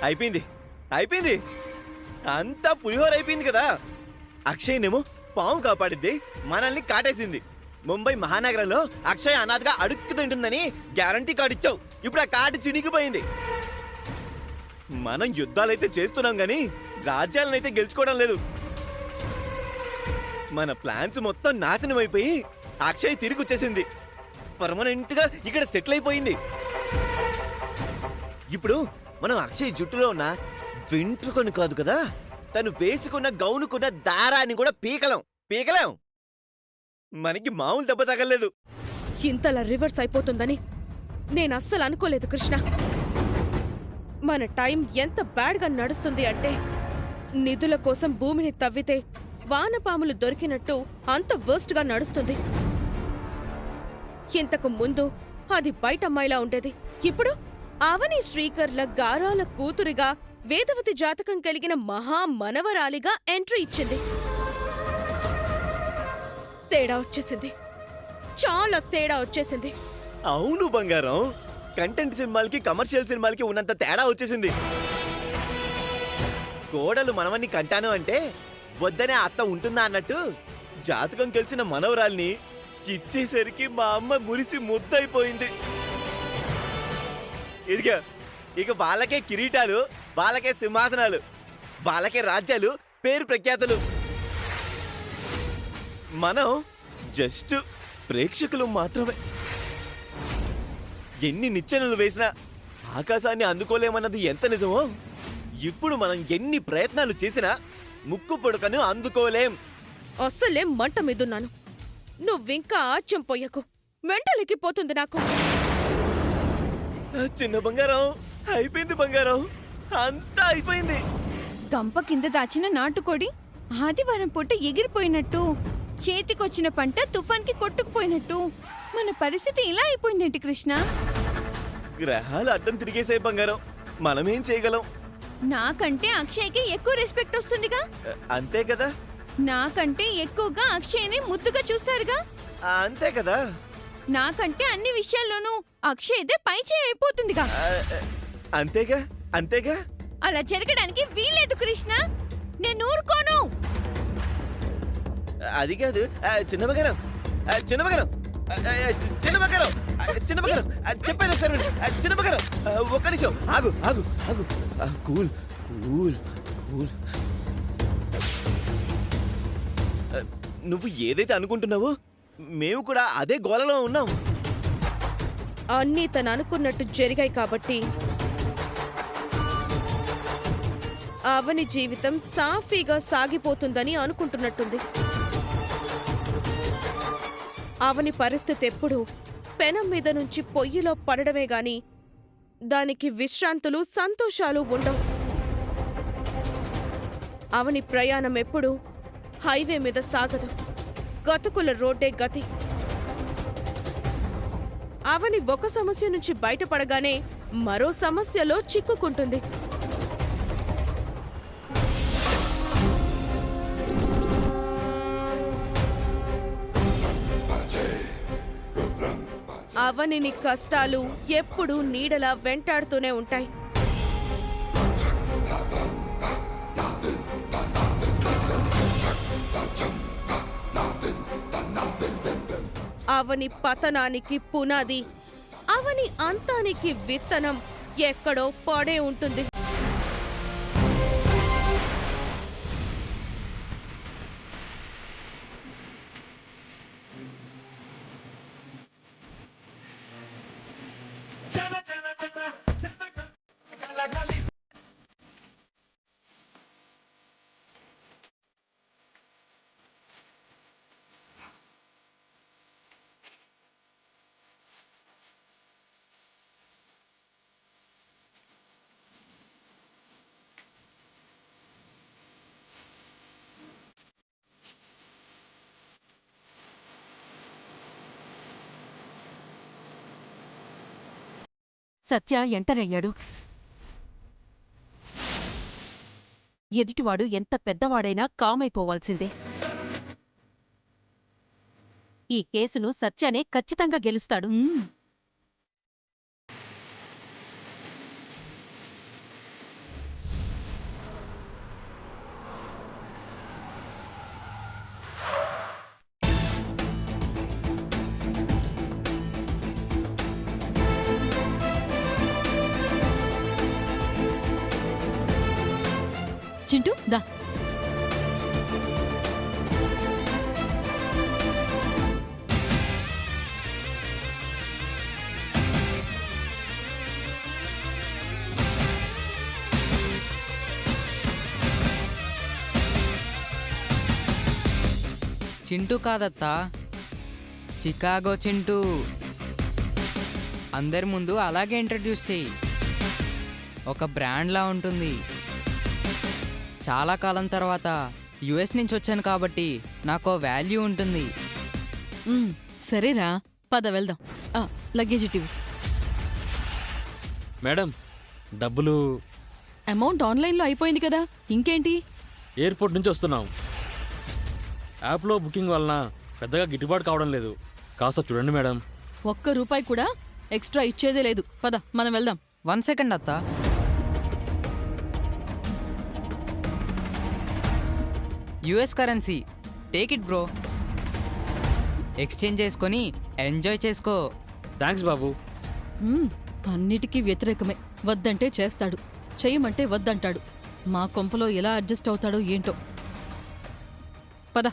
అయిపోయింది అయిపోయింది, అంతా పులిహోర అయిపోయింది కదా. అక్షయ్నేమో పాము కాపాడిద్ది, మనల్ని కాటేసింది. ముంబై మహానగరంలో అక్షయ్ అనాథగా అడుక్కు తింటుందని గ్యారంటీ కార్డు ఇచ్చావు. ఇప్పుడు ఆ కార్డు చినిగిపోయింది. మనం యుద్ధాలైతే చేస్తున్నాం గాని రాజ్యాలనైతే గెలుచుకోవడం లేదు. మన ప్లాన్స్ మొత్తం నాశనం అయిపోయి అక్షయ్ తిరిగి వచ్చేసింది. పర్మనెంట్ గా ఇక్కడ సెటిల్ అయిపోయింది. ఇప్పుడు మనం అక్షయ్ జుట్టులో ఉన్న వెంట్రుకను కాదు కదా, తను వేసుకున్న గౌనుకున్న దారాన్ని కూడా పీకలేం. మనకి మామూలు దెబ్బ తగలేదు. ఇంతలా రివర్స్ అయిపోతుందని నేను అస్సలు అనుకోలేదు కృష్ణ. మన టైం ఎంత బ్యాడ్గా నడుస్తుంది అంటే, నిధుల కోసం భూమిని తవ్వితే వానపాములు దొరికినట్టు అంత వర్స్ట్గా నడుస్తుంది. ఇంతకు ముందు అది బయటమ్మాయిలా ఉండేది. ఇప్పుడు అవని శ్రీకర్ల గారాల కూతురిగా వేదవతి జాతకం కలిగిన మహా మనవరాలిగా ఎంట్రీ ఇచ్చింది. తేడా వచ్చేసింది, చాలా తేడా వచ్చేసింది. అవును బంగారం, కంటెంట్ సినిమాలకి కమర్షియల్ సినిమాలకి ఉన్నంత తేడా వచ్చేసింది. కోడలు మనవన్ని కంటాను అంటే వద్దనే అత్త ఉంటుందా అన్నట్టు జాతకం తెలిసిన మనవరాల్ని ఇచ్చేసరికి మా అమ్మ మురిసి ముద్దయిపోయింది. ఇదిగా ఇక వాళ్ళకే కిరీటాలు, వాళ్ళకే సింహాసనాలు, వాళ్ళకే రాజ్యాలు, పేరు ప్రఖ్యాతులు. మనం జస్ట్ ప్రేక్షకులు మాత్రమే. ఎన్ని నిచ్చెనలు వేసినా ఆకాశాన్ని అందుకోలేమన్నది ఎంత నిజమో, ఇప్పుడు మనం ఎన్ని ప్రయత్నాలు చేసినా ముక్కు పొడకను అందుకోలేం. అస్సలే మంట మీదున్నాను. నువ్వింకా ఆచ్యం పొయ్యకు, మెంటలెక్కిపోతుంది నాకు. చిన్న బంగారం, అయిపోయింది బంగారం, అంతా అయిపోయింది. గంప కింద దాచిన నాటుకోడి ఆదివారం పూట ఎగిరిపోయినట్టు, చేతికొచ్చిన పంట తుఫాన్కి కొట్టుకుపోయినట్టు మన పరిస్థితి ఇలా అయిపోయిందేంటి కృష్ణ? గ్రహాలు అడ్డం తిరిగేసాయి బంగారం, మనమేం చేయగలం? నాకంటే అక్షయ్కి ఎక్కువ రెస్పెక్ట్ వస్తుందిగా. అంతే కదా. నాకంటే ఎక్కువగా అక్షయ్ని ముద్దుగా చూస్తారుగా. అంతే కదా. నాకంటే అన్ని విషయాల్లోనూ అక్షయ్దే పైచేయి అయిపోతుందిగా. అంతేగా అంతేగా. అలా జరగడానికి వీల్లేదు కృష్ణ, నేను ఊరుకోను. అది కాదు చిన్న బంగారం, చిన్న బంగారం, చిన్న బంగారం, చిన్న బంగారం, చెప్పేది ఒకసారి విను. చిన్న బంగారం, ఒక్క నిమిషం ఆగు ఆగు ఆగు. Cool cool cool. నువ్వు ఏదైతే అనుకుంటున్నావో మేము కూడా అదే గోలలో ఉన్నాం. అన్నీ తను అనుకున్నట్టు జరిగాయి కాబట్టి అవని జీవితం సాఫీగా సాగిపోతుందని అనుకుంటున్నట్టుంది. అవని పరిస్థితి ఎప్పుడూ పెనం మీద నుంచి పొయ్యిలో పడడమే గాని దానికి విశ్రాంతులు, సంతోషాలు ఉండవు. అవని ప్రయాణం ఎప్పుడూ హైవే మీద సాగదు, గతుకుల రోడ్డే గతి. అవని ఒక సమస్య నుంచి బయటపడగానే మరో సమస్యలో చిక్కుకుంటుంది. అవనిని కష్టాలు ఎప్పుడూ నీడలా వెంటాడుతూనే ఉంటాయి. అవని పతనానికి పునాది, అవని అంతానికి విత్తనం ఎక్కడో పడే ఉంటుంది. సత్య ఎంటర్ అయ్యాడు. ఎదుటివాడు ఎంత పెద్దవాడైనా కామైపోవాల్సిందే. ఈ కేసును సత్యనే ఖచ్చితంగా గెలుస్తాడు. మ్మ్. 「చింటూ దా. చింటూ కాదత్తా, చికాగో చింటూ. అందరి ముందు అలాగే ఇంట్రడ్యూస్ చెయ్యి. ఒక బ్రాండ్లా ఉంటుంది. చాలా కాలం తర్వాత యుఎస్ నుంచి వచ్చాను కాబట్టి నాకు వాల్యూ ఉంటుంది. సరేరా, పద వెళ్దాం. లగేజ్ ఇటు. మేడం, డబ్బులు అమౌంట్ ఆన్లైన్లో అయిపోయింది కదా, ఇంకేంటి? ఎయిర్పోర్ట్ నుంచి వస్తున్నాం. యాప్లో బుకింగ్ వలన పెద్దగా గిట్టుబాటు కావడం లేదు. కాస్త చూడండి మేడం. ₹1 కూడా ఎక్స్ట్రా ఇచ్చేదే లేదు. పద మనం వెళ్దాం. 1 సెకండ్ అత్తా. US currency, take it bro. Exchange చేసుకొని ఎంజాయ్ చేసుకో. థ్యాంక్స్ బాబు. అన్నిటికీ వ్యతిరేకమే. వద్దంటే చేస్తాడు, చెయ్యమంటే వద్దంటాడు. మా కొంపలో ఎలా అడ్జస్ట్ అవుతాడో ఏంటో. పద.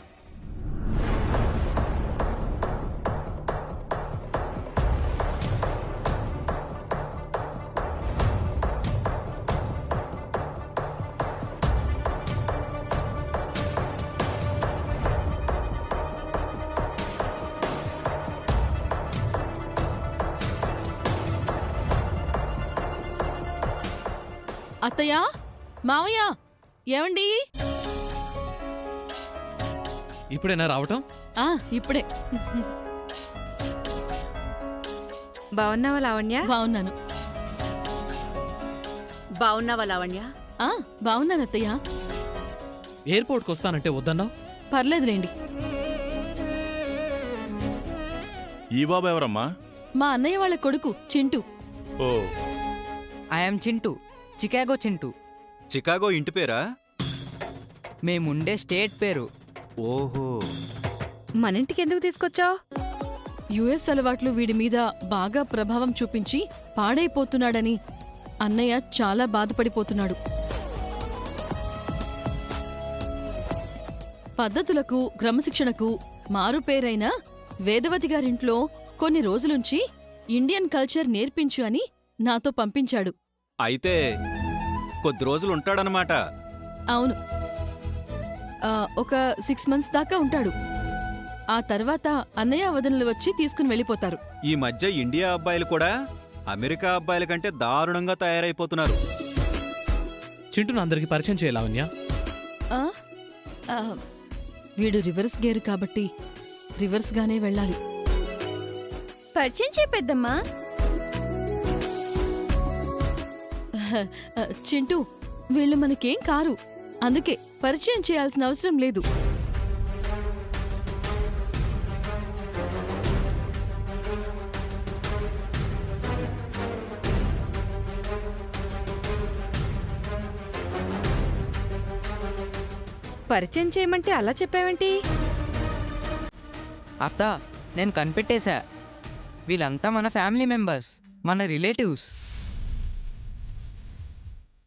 అత్తయ్య, మావయ్య, ఏమండి? ఇప్పుడేనా రావటం? ఇప్పుడే. బాగున్నావా లావణ్య? బాగున్నాను. బావున్నావా లావణ్య? బాగున్నాను అత్తయ్య. ఎయిర్పోర్ట్కి వస్తానంటే వద్దన్నావు. పర్లేదులేండి. ఈ బాబు ఎవరమ్మా? మా అన్నయ్య వాళ్ళ కొడుకు Chintu. Oh, I'm Chintu, Chicago Chintu. Chicago ఇంటి పేరా? మేముండే స్టేట్ పేరు. ఓహో, మన ఇంటికి ఎందుకు తీసుకొచ్చావు? యుఎస్ అలవాట్లు వీడి మీద బాగా ప్రభావం చూపించి పాడైపోతున్నాడని అన్నయ్య చాలా బాధపడిపోతున్నాడు. పద్ధతులకు, క్రమశిక్షణకు మారుపేరైన వేదవతి గారింట్లో కొన్ని రోజులుంచి ఇండియన్ కల్చర్ నేర్పించు అని నాతో పంపించాడు. అయితే కొద్ది రోజులు ఉంటాడనమాట. అవును, ఒక 6 months దాకా ఉంటాడు. ఆ తర్వాత అన్నయ్య వదనలు వచ్చి తీసుకుని వెళ్ళిపోతారు. ఈ మధ్య ఇండియా అబ్బాయిలు కూడా అమెరికా అబ్బాయిల కంటే దారుణంగా తయారైపోతున్నారు. చింటూను అందరికి పరిచయం చేయాలవన్యా. ఆ, ఆ, వీడు రివర్స్ గేరు కాబట్టి రివర్స్గానే వెళ్ళాలి. పరిచయం చేపెద్దమ్మా. చింటూ, వీళ్ళు మనకేం కారు, అందుకే పరిచయం చేయాల్సిన అవసరం లేదు. పరిచయం చేయమంటే అలా చెప్పావేంటి? అత్త, నేను కనిపెట్టేశా. వీళ్ళంతా మన ఫ్యామిలీ మెంబర్స్, మన రిలేటివ్స్.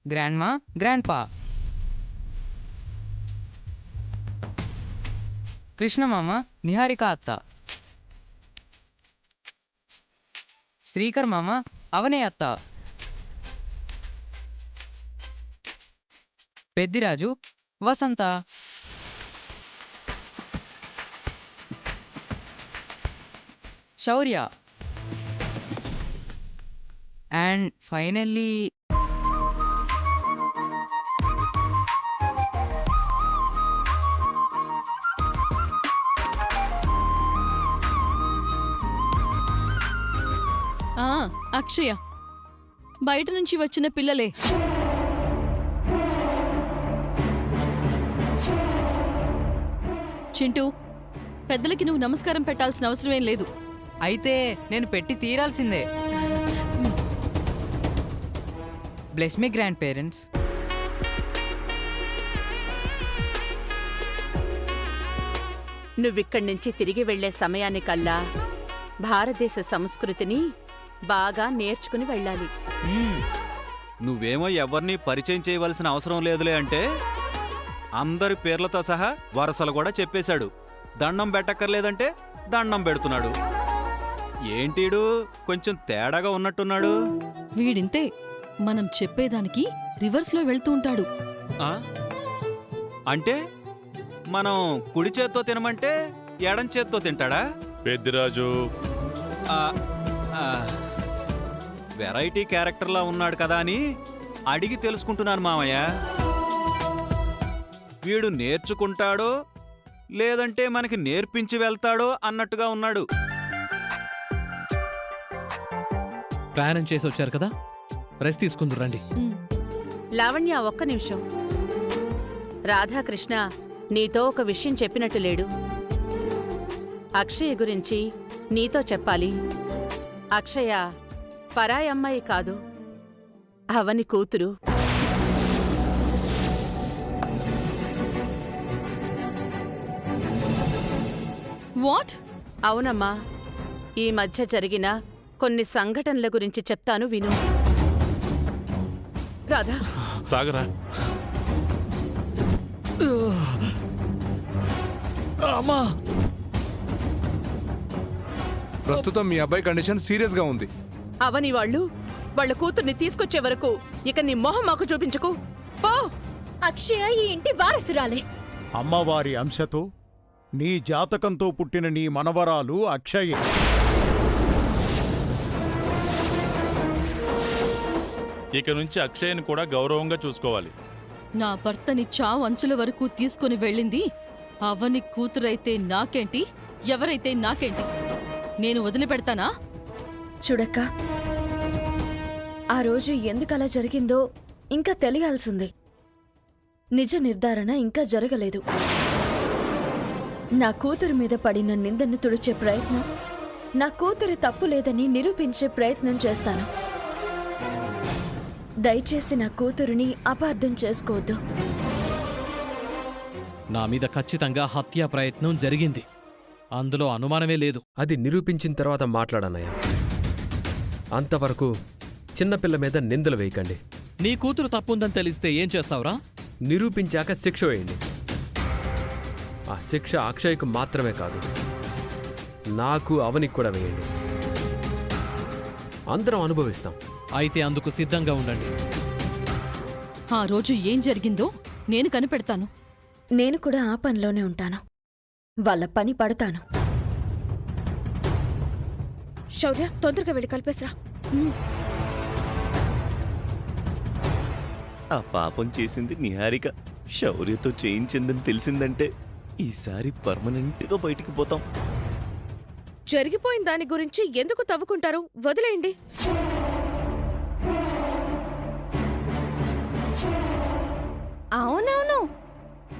Grandma, grandpa. కృష్ణమామ, నిహారిక అత్త. శ్రీకర్ మామ, అవనే అత్త. పెద్దిరాజు, వసంత. శౌర్య. And finally Akshaya. బయట నుంచి వచ్చిన పిల్లలే. చింటూ, పెద్దలకి నువ్వు నమస్కారం పెట్టాల్సిన అవసరమేం లేదు. అయితే నేను పెట్టి తీరాల్సిందే. Bless me grandparents. నువ్విక్కడి నుంచి తిరిగి వెళ్లే సమయానికల్లా భారతదేశ సంస్కృతిని బాగా నేర్చుకుని వెళ్ళాలి. నువ్వేమో ఎవరిని పరిచయం చేయవలసిన అవసరం లేదులే అంటే అందరి పేర్లతో సహా వరసలు కూడా చెప్పేశాడు. దండం పెట్టక్కర్లేదంటే దండం పెడుతున్నాడు. ఏంటీడు కొంచెం తేడాగా ఉన్నట్టున్నాడు. వీడింతే, మనం చెప్పేదానికి రివర్స్లో వెళ్తూ ఉంటాడు. ఆ? అంటే మనం కుడి చేత్తో తినమంటే ఎడం చేత్తో తింటాడా? పెద్దిరాజు ఆ, ఆ, వెరైటీ క్యారెక్టర్లా ఉన్నాడు కదా అని అడిగి తెలుసుకుంటున్నాను మామయ్య. వీడు నేర్చుకుంటాడో లేదంటే మనకి నేర్పించి వెళ్తాడో అన్నట్టుగా ఉన్నాడు. ప్రయాణం చేసి వచ్చారు కదా, రెస్ట్ తీసుకుందరు రండి. లావణ్య, ఒక్క నిమిషం. రాధాకృష్ణ నీతో ఒక విషయం చెప్పినట్టు లేడు. అక్షయ గురించి నీతో చెప్పాలి. అక్షయ పరాయి అమ్మాయి కాదు, అవని కూతురు. వాట్? అవునమ్మా, ఈ మధ్య జరిగిన కొన్ని సంఘటనల గురించి చెప్తాను విను. రాధా, తాగరా. అమ్మా! ప్రస్తుతం మీ అబ్బాయి కండిషన్ సీరియస్ గా ఉంది. అవని వాళ్ళ కూతుర్ని తీసుకొచ్చే వరకు ఇక నీ మొహం మాకు చూపించకు. పో. అక్షయ ఈ ఇంటి వారసురాలే. అమ్మవారి అంశతో నీ జాతకంతో పుట్టిన నీ మనవరాలు అక్షయే. ఇక నుంచి అక్షయ్ని కూడా గౌరవంగా చూసుకోవాలి. నా భర్తని చావు అంచుల వరకు తీసుకుని వెళ్ళింది అవని కూతురైతే నాకేంటి, ఎవరైతే నాకేంటి? నేను వదిలిపెడతానా? చూడక్క, ఆ రోజు ఎందుకలా జరిగిందో ఇంకా తెలియాల్సింది. నిజ నిర్ధారణ ఇంకా జరగలేదు. నా కూతురు మీద పడిన నిందను తుడిచే ప్రయత్నం, నా కూతురి తప్పు లేదని నిరూపించే ప్రయత్నం చేస్తాను. దయచేసి నా కూతురిని అపార్థం చేసుకోవద్దు. నా మీద ఖచ్చితంగా హత్యా ప్రయత్నం జరిగింది, అందులో అనుమానమే లేదు. అది నిరూపించిన తర్వాత మాట్లాడన్నయ్య. అంతవరకు చిన్నపిల్ల మీద నిందలు వేయకండి. నీ కూతురు తప్పుందని తెలిస్తే ఏం చేస్తావురా? నిరూపించాక శిక్ష వేయండి. ఆ శిక్ష అక్షయ్కు మాత్రమే కాదు, నాకు అవనికి కూడా వేయండి. అందరం అనుభవిస్తాం. అయితే అందుకు సిద్ధంగా ఉండండి. ఆ రోజు ఏం జరిగిందో నేను కనిపెడతాను. నేను కూడా ఆ పనిలోనే ఉంటాను. వాళ్ళ పని పడతాను. శౌర్య, తొందరగా వెళ్ళి కలిపేసరా. ఆ పాపం చేసింది నిహారిక. శౌర్యతో చేయించిందని తెలిసిందంటే ఈసారి పర్మనెంట్గా బయటికి పోతాం. జరిగిపోయిన దాని గురించి ఎందుకు తవ్వుకుంటారు? వదిలేయండి. అవునవును,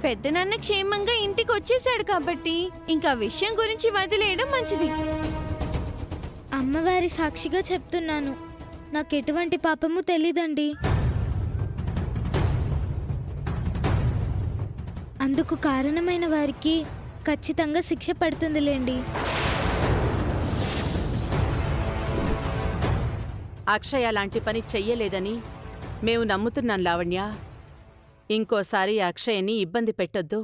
పెద్దనాన్న క్షేమంగా ఇంటికి వచ్చేసాడు కాబట్టి ఇంకా విషయం గురించి వదిలేయడం మంచిది. అమ్మవారి సాక్షిగా చెప్తున్నాను, నాకెటువంటి పాపము తెలీదండి. అందుకు కారణమైన వారికి ఖచ్చితంగా శిక్ష పడుతుందిలేండి. అక్షయ లాంటి పని చెయ్యలేదని మేము నమ్ముతున్నాం లావణ్య. ఇంకోసారి అక్షయని ఇబ్బంది పెట్టొద్దు.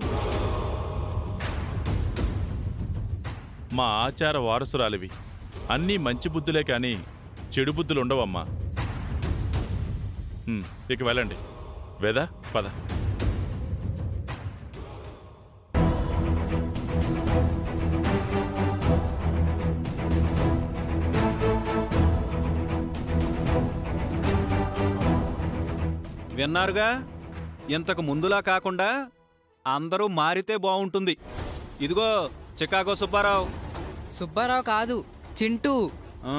మా ఆచార వారసురాలివి. అన్నీ మంచి బుద్ధులే కానీ చెడు బుద్ధులు ఉండవమ్మా. ఇక వెళ్ళండి. వేద, పద. విన్నారుగా, ఇంతకు ముందులా కాకుండా అందరూ మారితే బావుంటుంది. ఇదిగో చికాగో సుబ్బారావు. సుబ్బారావు కాదు, చింటూ. ఆ,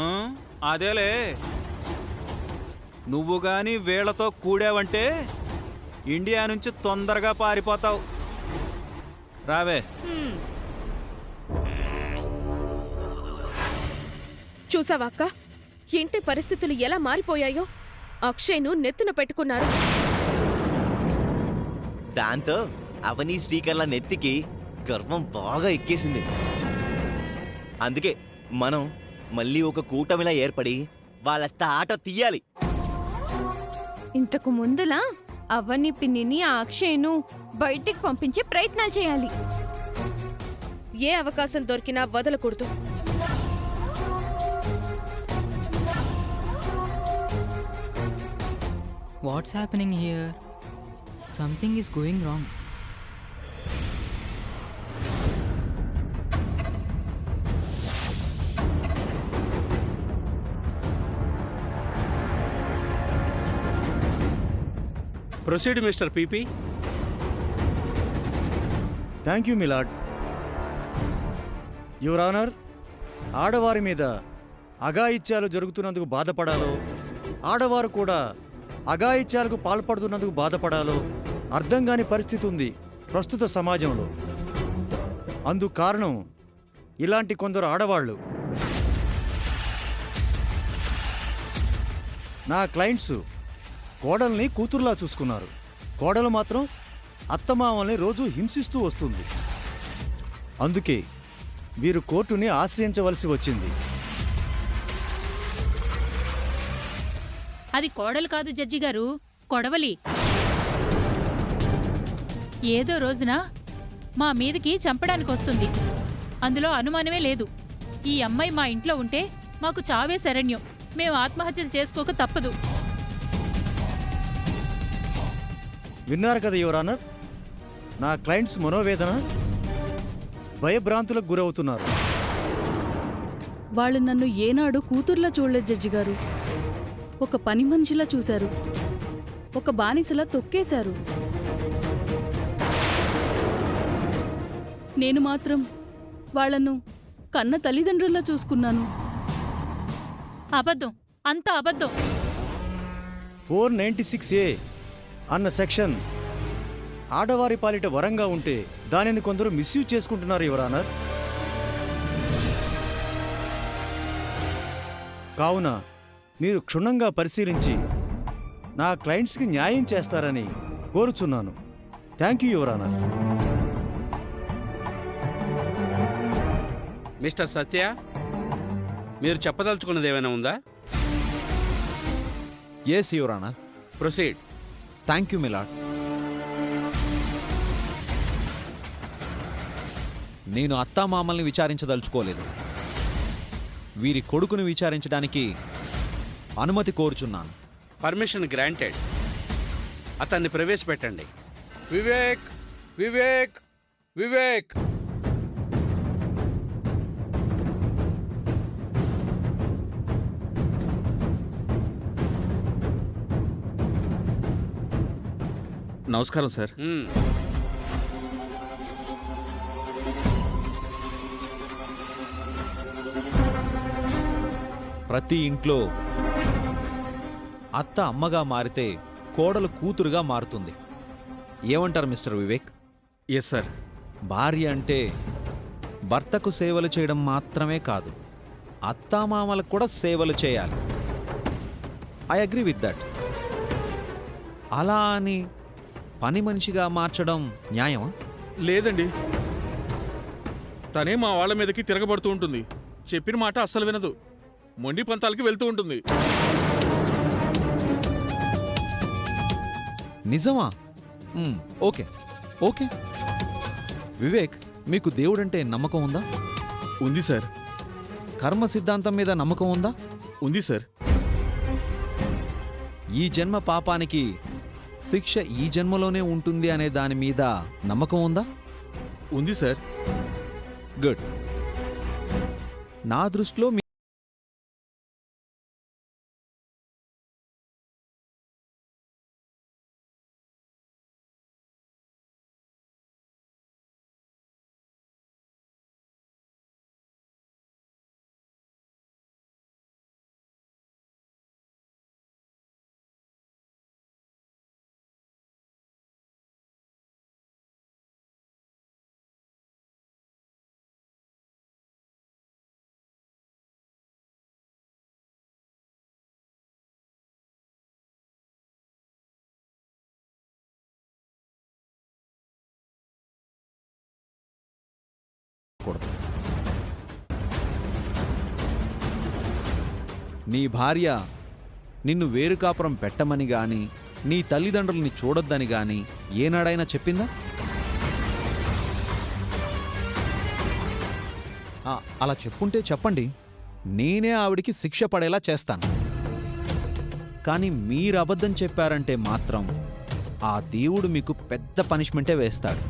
అదేలే. నువ్వు గాని వీళ్లతో కూడావంటే ఇండియా నుంచి తొందరగా పారిపోతావు. రావే. చూసావాక్క, ఇంటి పరిస్థితులు ఎలా మారిపోయాయో. అక్షయ్ను నెత్తున పెట్టుకున్నారు. దాంతో అవని శ్రీకర్ల నెత్తికి గర్వం బాగా ఎక్కేసింది. అందుకే మనం మళ్ళీ ఒక కూటమిలా ఏర్పడి వాళ్ళ తాట తీయాలి. ఇంతకు ముందులా అవని పిన్నిని ఆ అక్షయ్ను బయటికి పంపించే ప్రయత్నాలు చేయాలి. ఏ అవకాశం దొరికినా వదలకూడదు. What's happening here? Something is going wrong. Proceed mister PP. Thank you my lord. Your honour, ఆడవారి మీద అఘాయిత్యాలు జరుగుతున్నందుకు బాధపడాలో, ఆడవారు కూడా అఘాయిత్యాలకు పాల్పడుతున్నందుకు బాధపడాలో అర్థం కాని పరిస్థితి ఉంది ప్రస్తుత సమాజంలో. అందుకు కారణం ఇలాంటి కొందరు ఆడవాళ్ళు. నా క్లయింట్స్ కోడల్ని కూతురులా చూసుకున్నారు. కోడలు మాత్రం అత్తమామల్ని రోజు హింసిస్తూ వస్తుంది. అందుకే వీరు కోర్టుని ఆశ్రయించవలసి వచ్చింది. అది కోడలు కాదు జడ్జి గారు, కొడవలి. ఏదో రోజున మా మీదకి చంపడానికి వస్తుంది. అందులో అనుమానమే లేదు. ఈ అమ్మాయి మా ఇంట్లో ఉంటే మాకు చావే శరణ్యం. మేము ఆత్మహత్యలు చేసుకోక తప్పదు. విన్నారు కదా యువర్ ఆనర్, నా క్లయింట్స్ మనోవేదన, భయభ్రాంతులకు గురవుతున్నారు. వాళ్ళు నన్ను ఏనాడు కూతుర్లా చూడలేదు జడ్జి గారు. ఒక పని మనిషిలా చూశారు, ఒక బానిసలా తొక్కేశారు. నేను మాత్రం వాళ్లను కన్న తల్లిదండ్రుల్లా చూసుకున్నాను. అబద్ధం, అంతా అబద్ధం. 496A అన్న సెక్షన్ ఆడవారి పాలిట వరంగా ఉంటే దానిని కొందరు మిస్యూజ్ చేసుకుంటున్నారు యువర్ ఆనర్. కావున మీరు క్షుణ్ణంగా పరిశీలించి నా క్లయింట్స్కి న్యాయం చేస్తారని కోరుచున్నాను. Thank you your honour. Mister Satya, మీరు చెప్పదలుచుకున్నది ఏమైనా ఉందా? Yes your honour. Proceed. Thank you milord. నేను అత్తామామల్ని విచారించదలుచుకోలేదు. వీరి కొడుకుని విచారించడానికి అనుమతి కోరుచున్నాను. Permission granted. అతన్ని ప్రవేశపెట్టండి. వివేక్, వివేక్, వివేక్. నమస్కారం సార్. ప్రతి ఇంట్లో అత్త అమ్మగా మారితే కోడలు కూతురుగా మారుతుంది. ఏమంటారు మిస్టర్ వివేక్? Yes sir. భార్య అంటే భర్తకు సేవలు చేయడం మాత్రమే కాదు, అత్తామామలకు కూడా సేవలు చేయాలి. I agree with that. అలా అని పని మనిషిగా మార్చడం న్యాయమా? లేదండి, తనే మా వాళ్ళ మీదకి తిరగబడుతూ ఉంటుంది. చెప్పిన మాట అస్సలు వినదు. మొండి పంతాలకి వెళ్తూ ఉంటుంది. నిజమా? Okay okay. వివేక్, మీకు దేవుడంటే నమ్మకం ఉందా? ఉంది సార్. కర్మ సిద్ధాంతం మీద నమ్మకం ఉందా? ఉంది సార్. ఈ జన్మ పాపానికి శిక్ష ఈ జన్మలోనే ఉంటుంది అనే దాని మీద నమ్మకం ఉందా? ఉంది సార్. గుడ్. నా దృష్టిలో నీ భార్య నిన్ను వేరు కాపురం పెట్టమని గాని నీ తల్లిదండ్రుల్ని చూడొద్దని గాని ఏనాడైనా చెప్పిందా? అలా చెప్పుంటే చెప్పండి, నేనే ఆవిడికి శిక్ష పడేలా చేస్తాను. కానీ మీరు అబద్ధం చెప్పారంటే మాత్రం ఆ దేవుడు మీకు పెద్ద పనిష్మెంటే వేస్తాడు.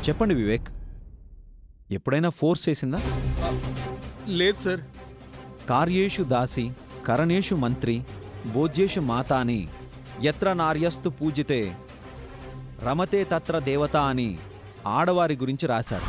చెప్పండి వివేక్, ఎప్పుడైనా ఫోర్స్ చేసిందా? లేదు సార్. కార్యేషు దాసి కరణేషు మంత్రి భోజ్యేషు మాత అని ఎత్ర నార్యస్తు పూజితే రమతే తత్ర దేవత అని ఆడవారి గురించి రాశారు.